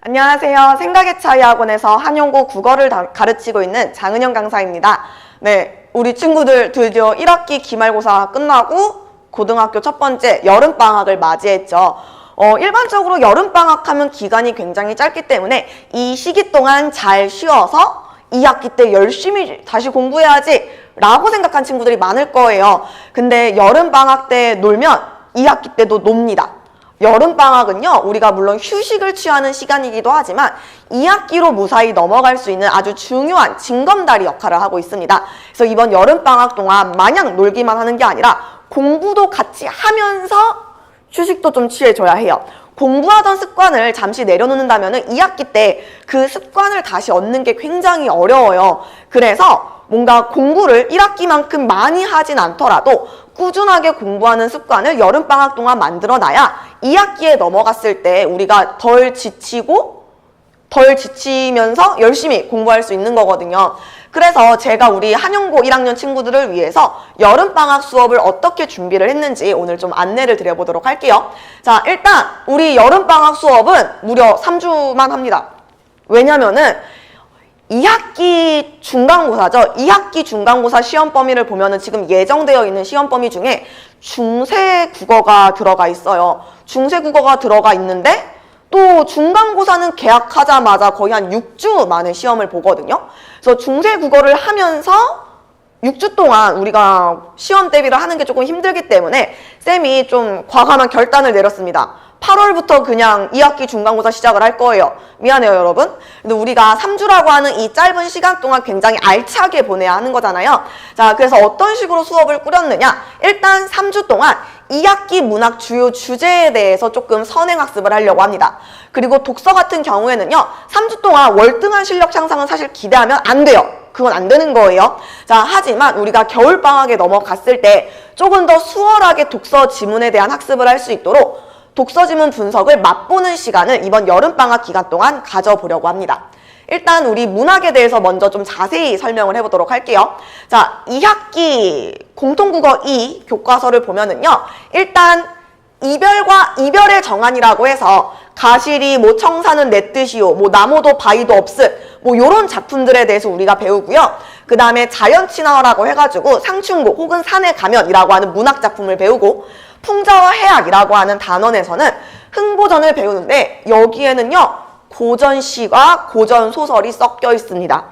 안녕하세요. 생각의 차이 학원에서 한용고 국어를 가르치고 있는 장은영 강사입니다. 네, 우리 친구들 드디어 1학기 기말고사 끝나고 고등학교 첫 번째 여름방학을 맞이했죠. 일반적으로 여름방학 하면 기간이 굉장히 짧기 때문에 이 시기 동안 잘 쉬어서 2학기 때 열심히 다시 공부해야지 라고 생각한 친구들이 많을 거예요. 근데 여름방학 때 놀면 2학기 때도 놉니다. 여름방학은요, 우리가 물론 휴식을 취하는 시간이기도 하지만 2학기로 무사히 넘어갈 수 있는 아주 중요한 징검다리 역할을 하고 있습니다. 그래서 이번 여름방학 동안 마냥 놀기만 하는 게 아니라 공부도 같이 하면서 휴식도 좀 취해줘야 해요. 공부하던 습관을 잠시 내려놓는다면 2학기 때 그 습관을 다시 얻는 게 굉장히 어려워요. 그래서 뭔가 공부를 1학기만큼 많이 하진 않더라도 꾸준하게 공부하는 습관을 여름방학 동안 만들어놔야 2학기에 넘어갔을 때 우리가 덜 지치면서 열심히 공부할 수 있는 거거든요. 그래서 제가 우리 한용고 1학년 친구들을 위해서 여름방학 수업을 어떻게 준비를 했는지 오늘 좀 안내를 드려보도록 할게요. 자, 일단 우리 여름방학 수업은 무려 3주만 합니다. 왜냐면은 2학기 중간고사죠. 2학기 중간고사 시험 범위를 보면은 지금 예정되어 있는 시험 범위 중에 중세 국어가 들어가 있어요. 중세 국어가 들어가 있는데 또 중간고사는 개학하자마자 거의 한 6주 만에 시험을 보거든요. 그래서 중세 국어를 하면서 6주 동안 우리가 시험 대비를 하는 게 조금 힘들기 때문에 쌤이 좀 과감한 결단을 내렸습니다. 8월부터 그냥 2학기 중간고사 시작을 할 거예요. 미안해요, 여러분. 근데 우리가 3주라고 하는 이 짧은 시간 동안 굉장히 알차게 보내야 하는 거잖아요. 자, 그래서 어떤 식으로 수업을 꾸렸느냐? 일단 3주 동안 2학기 문학 주요 주제에 대해서 조금 선행학습을 하려고 합니다. 그리고 독서 같은 경우에는요, 3주 동안 월등한 실력 향상은 사실 기대하면 안 돼요. 그건 안 되는 거예요. 자, 하지만 우리가 겨울방학에 넘어갔을 때 조금 더 수월하게 독서 지문에 대한 학습을 할 수 있도록 독서 지문 분석을 맛보는 시간을 이번 여름방학 기간 동안 가져보려고 합니다. 일단 우리 문학에 대해서 먼저 좀 자세히 설명을 해보도록 할게요. 자, 2학기 공통국어 2 교과서를 보면은요, 일단 이별과 이별의 정한이라고 해서 가시리, 뭐 청사는 내 뜻이요, 뭐 나무도 바위도 없을, 뭐 요런 작품들에 대해서 우리가 배우고요. 그 다음에 자연친화라고 해가지고 상충곡 혹은 산의 가면이라고 하는 문학 작품을 배우고, 풍자와 해악이라고 하는 단원에서는 흥보전을 배우는데 여기에는요, 고전시가 고전소설이 섞여 있습니다.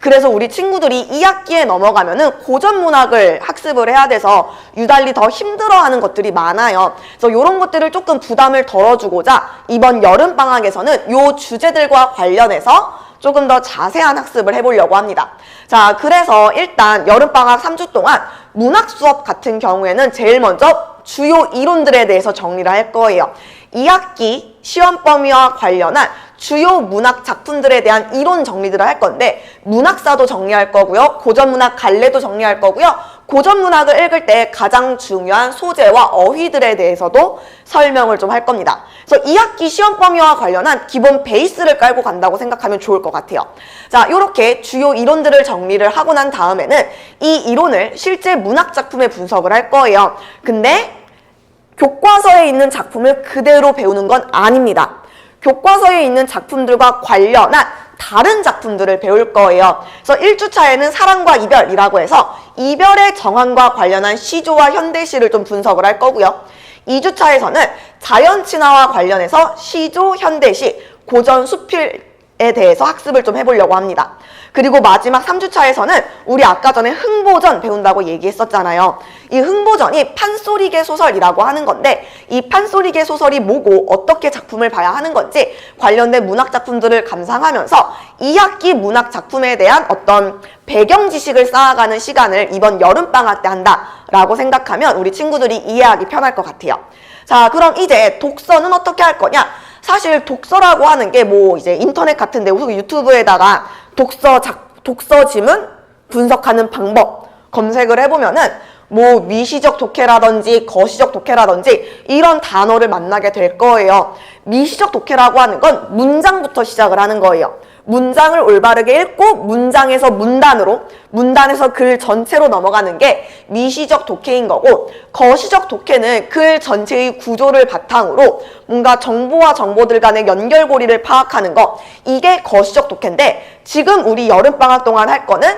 그래서 우리 친구들이 2학기에 넘어가면은 고전문학을 학습을 해야 돼서 유달리 더 힘들어하는 것들이 많아요. 그래서 이런 것들을 조금 부담을 덜어주고자 이번 여름방학에서는 요 주제들과 관련해서 조금 더 자세한 학습을 해보려고 합니다. 자, 그래서 일단 여름방학 3주 동안 문학 수업 같은 경우에는 제일 먼저 주요 이론들에 대해서 정리를 할 거예요. 2학기 시험 범위와 관련한 주요 문학 작품들에 대한 이론 정리들을 할 건데 문학사도 정리할 거고요. 고전문학 갈래도 정리할 거고요. 고전문학을 읽을 때 가장 중요한 소재와 어휘들에 대해서도 설명을 좀 할 겁니다. 그래서 2학기 시험 범위와 관련한 기본 베이스를 깔고 간다고 생각하면 좋을 것 같아요. 자, 이렇게 주요 이론들을 정리를 하고 난 다음에는 이 이론을 실제 문학 작품에 분석을 할 거예요. 근데 교과서에 있는 작품을 그대로 배우는 건 아닙니다. 교과서에 있는 작품들과 관련한 다른 작품들을 배울 거예요. 그래서 1주차에는 사랑과 이별이라고 해서 이별의 정한과 관련한 시조와 현대시를 좀 분석을 할 거고요. 2주차에서는 자연친화와 관련해서 시조, 현대시, 고전, 수필에 대해서 학습을 좀 해보려고 합니다. 그리고 마지막 3주차에서는 우리 아까 전에 흥보전 배운다고 얘기했었잖아요. 이 흥보전이 판소리계 소설이라고 하는 건데 이 판소리계 소설이 뭐고 어떻게 작품을 봐야 하는 건지 관련된 문학 작품들을 감상하면서 2학기 문학 작품에 대한 어떤 배경 지식을 쌓아가는 시간을 이번 여름방학 때 한다라고 생각하면 우리 친구들이 이해하기 편할 것 같아요. 자, 그럼 이제 독서는 어떻게 할 거냐? 사실 독서라고 하는 게 뭐 이제 인터넷 같은 데 유튜브에다가 독서 지문 분석하는 방법 검색을 해보면은 뭐 미시적 독해라든지 거시적 독해라든지 이런 단어를 만나게 될 거예요. 미시적 독해라고 하는 건 문장부터 시작을 하는 거예요. 문장을 올바르게 읽고 문장에서 문단으로, 문단에서 글 전체로 넘어가는 게 미시적 독해인 거고, 거시적 독해는 글 전체의 구조를 바탕으로 뭔가 정보와 정보들 간의 연결고리를 파악하는 거, 이게 거시적 독해인데 지금 우리 여름방학 동안 할 거는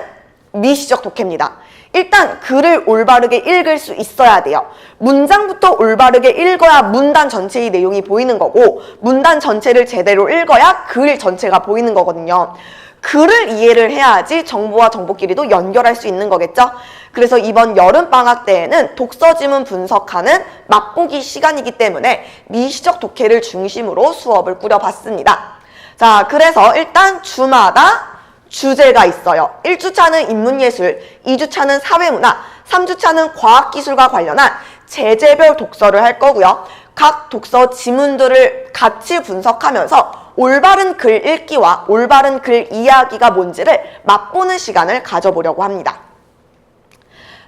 미시적 독해입니다. 일단 글을 올바르게 읽을 수 있어야 돼요. 문장부터 올바르게 읽어야 문단 전체의 내용이 보이는 거고, 문단 전체를 제대로 읽어야 글 전체가 보이는 거거든요. 글을 이해를 해야지 정보와 정보끼리도 연결할 수 있는 거겠죠? 그래서 이번 여름방학 때에는 독서 지문 분석하는 맛보기 시간이기 때문에 미시적 독해를 중심으로 수업을 꾸려봤습니다. 자, 그래서 일단 주마다 주제가 있어요. 1주차는 인문예술, 2주차는 사회문화, 3주차는 과학기술과 관련한 제재별 독서를 할 거고요. 각 독서 지문들을 같이 분석하면서 올바른 글 읽기와 올바른 글 이해하기가 뭔지를 맛보는 시간을 가져보려고 합니다.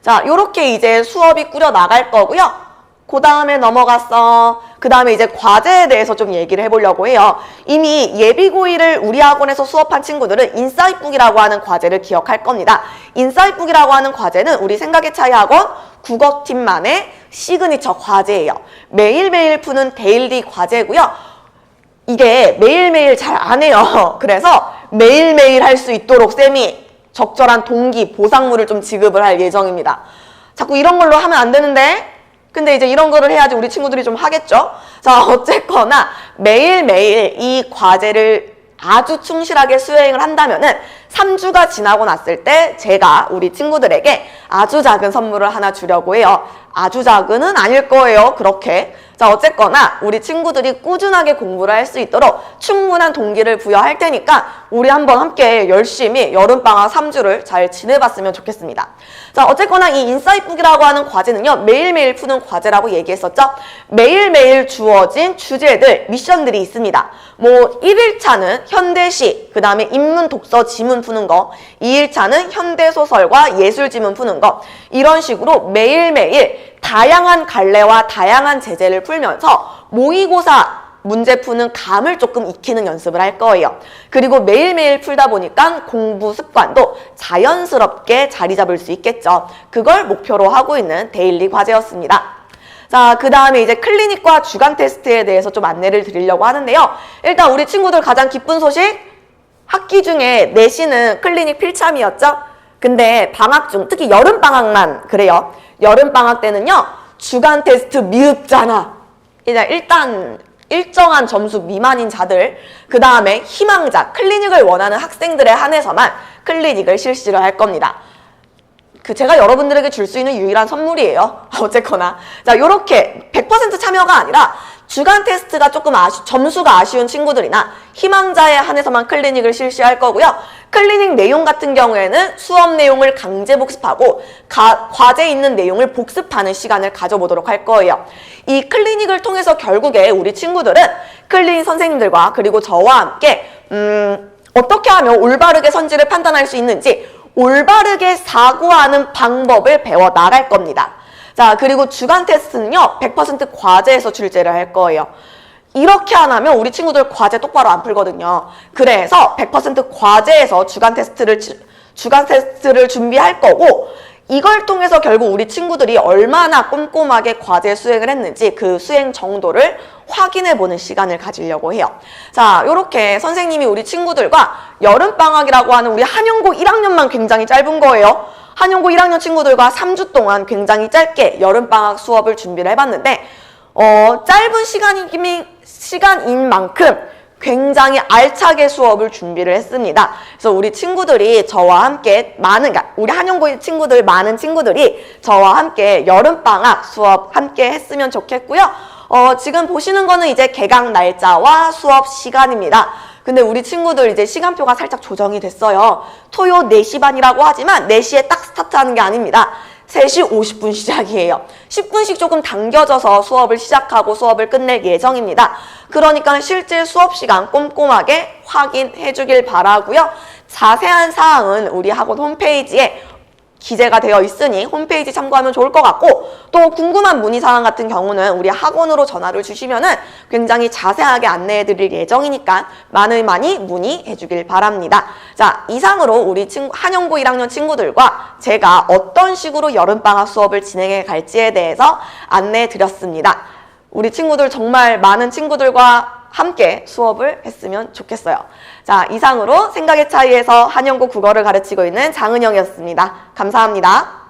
자, 요렇게 이제 수업이 꾸려 나갈 거고요. 그 다음에 넘어갔어. 그 다음에 이제 과제에 대해서 좀 얘기를 해보려고 해요. 이미 예비고1을 우리 학원에서 수업한 친구들은 인사이북이라고 하는 과제를 기억할 겁니다. 인사이북이라고 하는 과제는 우리 생각의 차이 학원 국어팀만의 시그니처 과제예요. 매일매일 푸는 데일리 과제고요. 이게 매일매일 잘 안 해요. 그래서 매일매일 할 수 있도록 쌤이 적절한 동기, 보상물을 좀 지급을 할 예정입니다. 자꾸 이런 걸로 하면 안 되는데, 근데 이제 이런 거를 해야지 우리 친구들이 좀 하겠죠? 자, 어쨌거나 매일매일 이 과제를 아주 충실하게 수행을 한다면은 3주가 지나고 났을 때 제가 우리 친구들에게 아주 작은 선물을 하나 주려고 해요. 아주 작은은 아닐 거예요, 그렇게. 자, 어쨌거나 우리 친구들이 꾸준하게 공부를 할 수 있도록 충분한 동기를 부여할 테니까 우리 한번 함께 열심히 여름방학 3주를 잘 지내봤으면 좋겠습니다. 자, 어쨌거나 이 인사이북이라고 하는 과제는요, 매일매일 푸는 과제라고 얘기했었죠? 매일매일 주어진 주제들, 미션들이 있습니다. 뭐 1일차는 현대시, 그 다음에 인문 독서 지문 푸는 거, 2일차는 현대소설과 예술 지문 푸는 거, 이런 식으로 매일매일 다양한 갈래와 다양한 제재를 풀면서 모의고사 문제 푸는 감을 조금 익히는 연습을 할 거예요. 그리고 매일매일 풀다 보니까 공부 습관도 자연스럽게 자리 잡을 수 있겠죠. 그걸 목표로 하고 있는 데일리 과제였습니다. 자, 그 다음에 이제 클리닉과 주간 테스트에 대해서 좀 안내를 드리려고 하는데요. 일단 우리 친구들 가장 기쁜 소식, 학기 중에 내신은 클리닉 필참이었죠. 근데 방학 중, 특히 여름방학만 그래요. 여름방학 때는요, 주간 테스트 미흡잖아. 일단 일정한 점수 미만인 자들, 그 다음에 희망자, 클리닉을 원하는 학생들에 한해서만 클리닉을 실시를 할 겁니다. 제가 여러분들에게 줄 수 있는 유일한 선물이에요. 어쨌거나. 자, 요렇게 100% 참여가 아니라 주간 테스트가 조금 점수가 아쉬운 친구들이나 희망자에 한해서만 클리닉을 실시할 거고요. 클리닉 내용 같은 경우에는 수업 내용을 강제 복습하고 과제에 있는 내용을 복습하는 시간을 가져보도록 할 거예요. 이 클리닉을 통해서 결국에 우리 친구들은 클리닉 선생님들과 그리고 저와 함께 어떻게 하면 올바르게 선지를 판단할 수 있는지 올바르게 사고하는 방법을 배워 나갈 겁니다. 자, 그리고 주간 테스트는요, 100% 과제에서 출제를 할 거예요. 이렇게 안 하면 우리 친구들 과제 똑바로 안 풀거든요. 그래서 100% 과제에서 주간 테스트를 준비할 거고, 이걸 통해서 결국 우리 친구들이 얼마나 꼼꼼하게 과제 수행을 했는지 그 수행 정도를 확인해보는 시간을 가지려고 해요. 자, 요렇게 선생님이 우리 친구들과 여름방학이라고 하는 우리 한영고 1학년만 굉장히 짧은 거예요. 한영고 1학년 친구들과 3주 동안 굉장히 짧게 여름방학 수업을 준비를 해봤는데 짧은 시간인 만큼 굉장히 알차게 수업을 준비를 했습니다. 그래서 우리 친구들이 저와 함께 우리 한영고 친구들, 많은 친구들이 저와 함께 여름방학 수업 함께 했으면 좋겠고요. 지금 보시는 거는 이제 개강 날짜와 수업 시간입니다. 근데 우리 친구들 이제 시간표가 살짝 조정이 됐어요. 토요 4시 반이라고 하지만 4시에 딱 스타트하는 게 아닙니다. 3시 50분 시작이에요. 10분씩 조금 당겨져서 수업을 시작하고 수업을 끝낼 예정입니다. 그러니까 실제 수업 시간 꼼꼼하게 확인해 주길 바라고요. 자세한 사항은 우리 학원 홈페이지에 기재가 되어 있으니 홈페이지 참고하면 좋을 것 같고, 또 궁금한 문의사항 같은 경우는 우리 학원으로 전화를 주시면은 굉장히 자세하게 안내해 드릴 예정이니까 많이 문의해 주길 바랍니다. 자, 이상으로 우리 한영고 1학년 친구들과 제가 어떤 식으로 여름방학 수업을 진행해 갈지에 대해서 안내해 드렸습니다. 우리 친구들 정말 많은 친구들과 함께 수업을 했으면 좋겠어요. 자, 이상으로 생각의 차이에서 한영고 국어를 가르치고 있는 장은영이었습니다. 감사합니다.